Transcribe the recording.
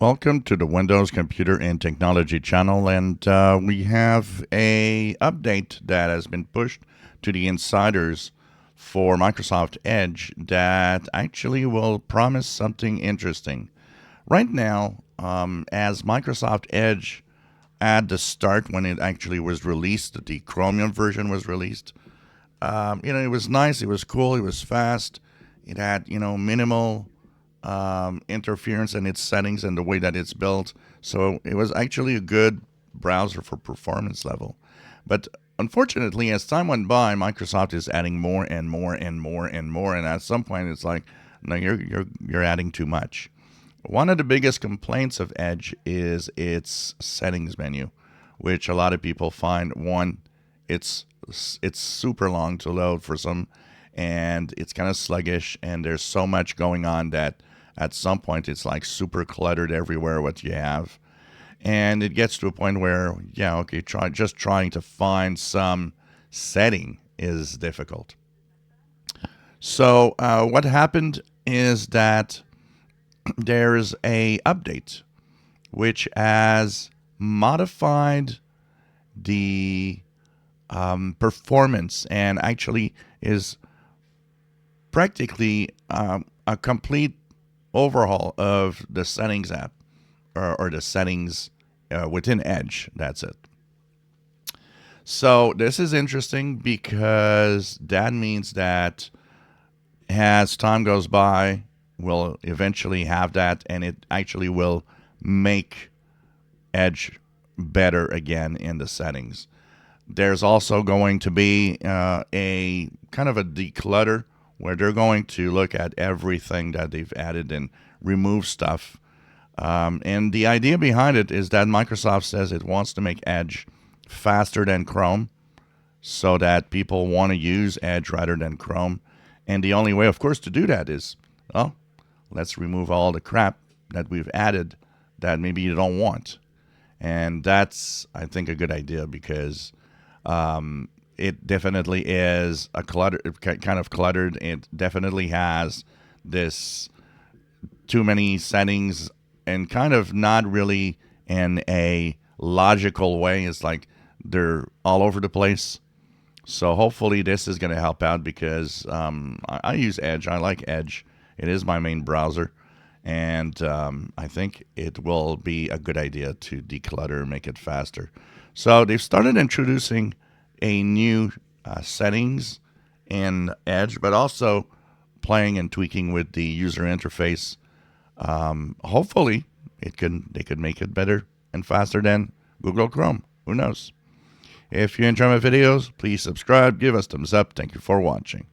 Welcome to the Windows Computer and Technology channel, and we have a update that has been pushed to the insiders for Microsoft Edge that actually will promise something interesting. Right now, as Microsoft Edge at the start when it actually was released, the Chromium version was released. It was nice, it was cool, it was fast, it had minimal interference in its settings and the way that it's built. So it was actually a good browser for performance level. But unfortunately, as time went by, Microsoft is adding more and more and more and more, and at some point, it's like, no, you're adding too much. One of the biggest complaints of Edge is its settings menu, which a lot of people find it's it's super long to load for some, and it's kind of sluggish, and there's so much going on that at some point it's like super cluttered everywhere what you have, and it gets to a point where trying to find some setting is difficult. So what happened is that there's a update which has modified the performance and actually is practically a complete overhaul of the settings app or the settings within Edge. That's it. So this is interesting because that means that as time goes by, we'll eventually have that, and it actually will make Edge better again in the settings. There's also going to be a kind of a declutter where they're going to look at everything that they've added and remove stuff. And the idea behind it is that Microsoft says it wants to make Edge faster than Chrome so that people want to use Edge rather than Chrome. And the only way, of course, to do that is, well, let's remove all the crap that we've added that maybe you don't want. And that's, I think, a good idea because it definitely is kind of cluttered. It definitely has this too many settings and kind of not really in a logical way. It's like they're all over the place. So hopefully this is going to help out because I use Edge. I like Edge. It is my main browser. And I think it will be a good idea to declutter, make it faster. So they've started introducing a new settings in Edge, but also playing and tweaking with the user interface. Hopefully, they could make it better and faster than Google Chrome. Who knows? If you enjoy my videos, please subscribe, give us thumbs up. Thank you for watching.